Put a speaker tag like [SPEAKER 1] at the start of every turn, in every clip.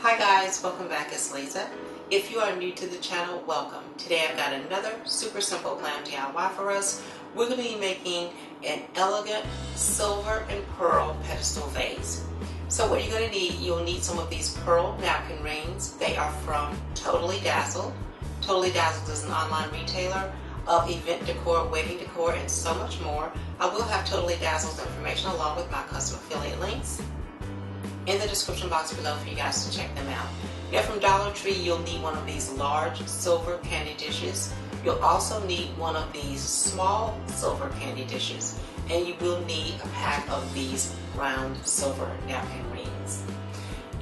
[SPEAKER 1] Hi guys, welcome back. It's Lisa. If you are new to the channel, welcome. Today I've got another super simple glam DIY for us. We're going to be making an elegant silver and pearl pedestal vase. So what you're going to need, you'll need some of these pearl napkin rings. They are from Totally Dazzled. Totally Dazzled is an online retailer of event decor, wedding decor, and so much more. I will have Totally Dazzled's information along with my custom affiliate links in the description box below for you guys to check them out. Now from Dollar Tree, you'll need one of these large silver candy dishes. You'll also need one of these small silver candy dishes. And you will need a pack of these round silver napkin rings.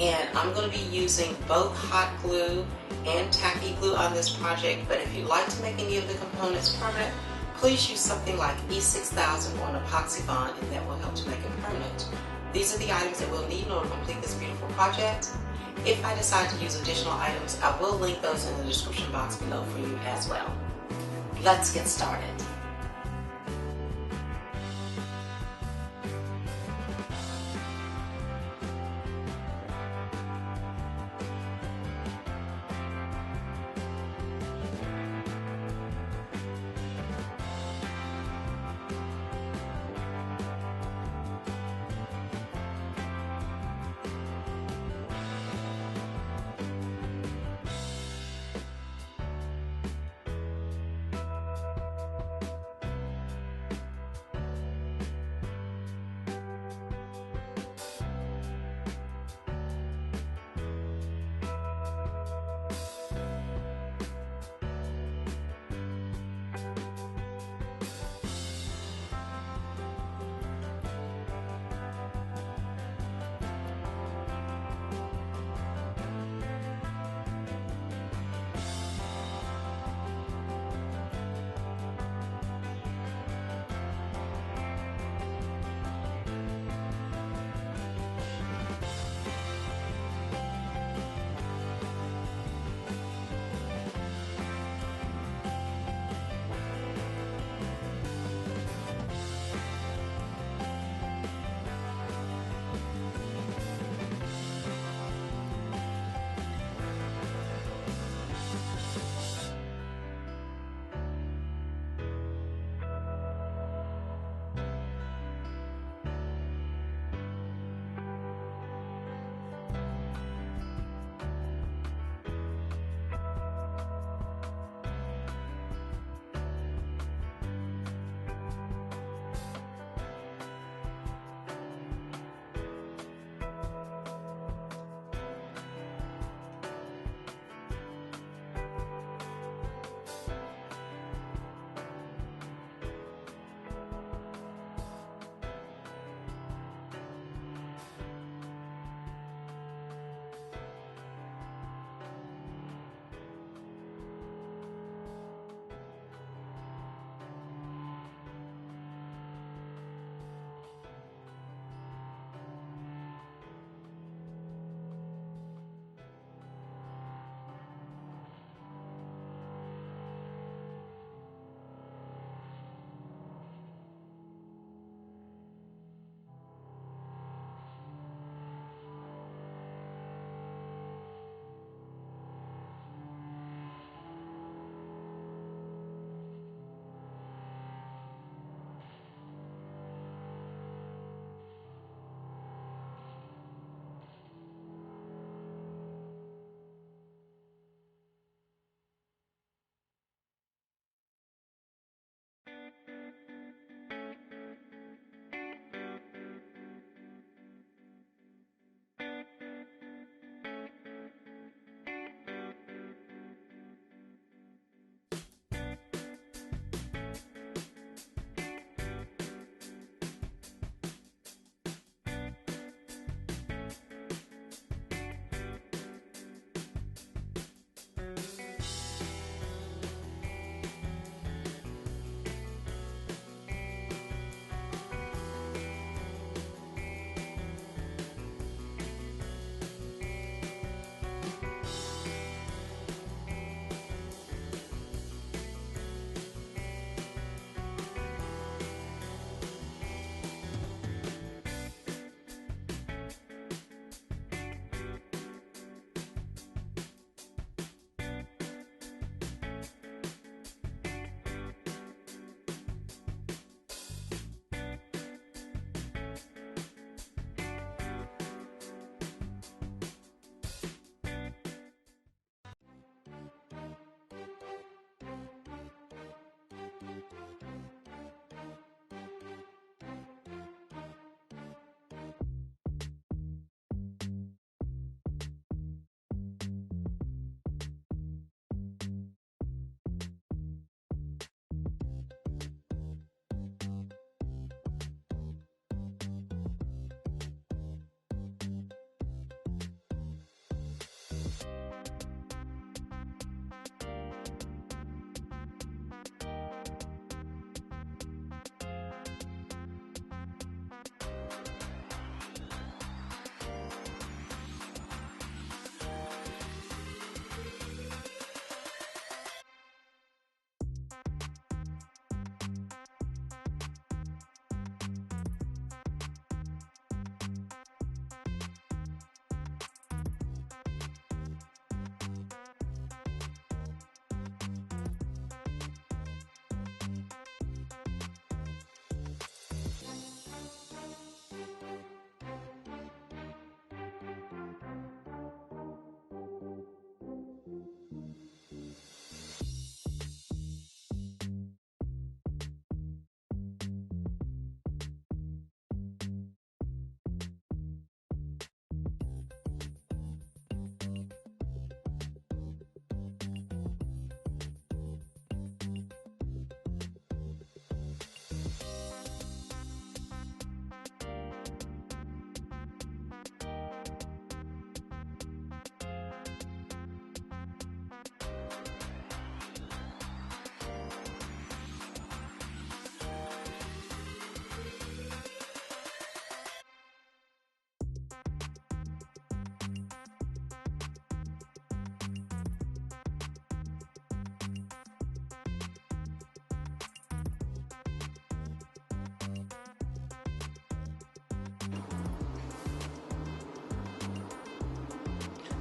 [SPEAKER 1] And I'm going to be using both hot glue and tacky glue on this project, but if you'd like to make any of the components permanent, please use something like E6000 or an epoxy bond, and that will help to make it permanent. These are the items that we'll need in order to complete this beautiful project. If I decide to use additional items, I will link those in the description box below for you as well. Let's get started.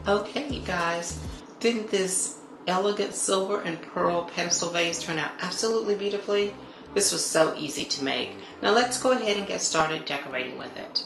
[SPEAKER 1] Okay, you guys, didn't this elegant silver and pearl pedestal vase turn out absolutely beautifully? This was so easy to make. Now let's go ahead and get started decorating with it.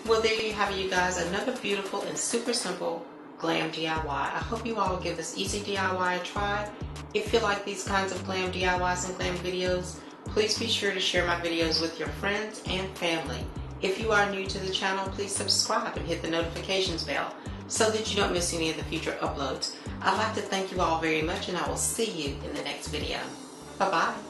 [SPEAKER 1] Well, there you have it, you guys. Another beautiful and super simple glam DIY. I hope you all will give this easy DIY a try. If you like these kinds of glam DIYs and glam videos, please be sure to share my videos with your friends and family. If you are new to the channel, please subscribe and hit the notifications bell so that you don't miss any of the future uploads. I'd like to thank you all very much, and I will see you in the next video. Bye-bye.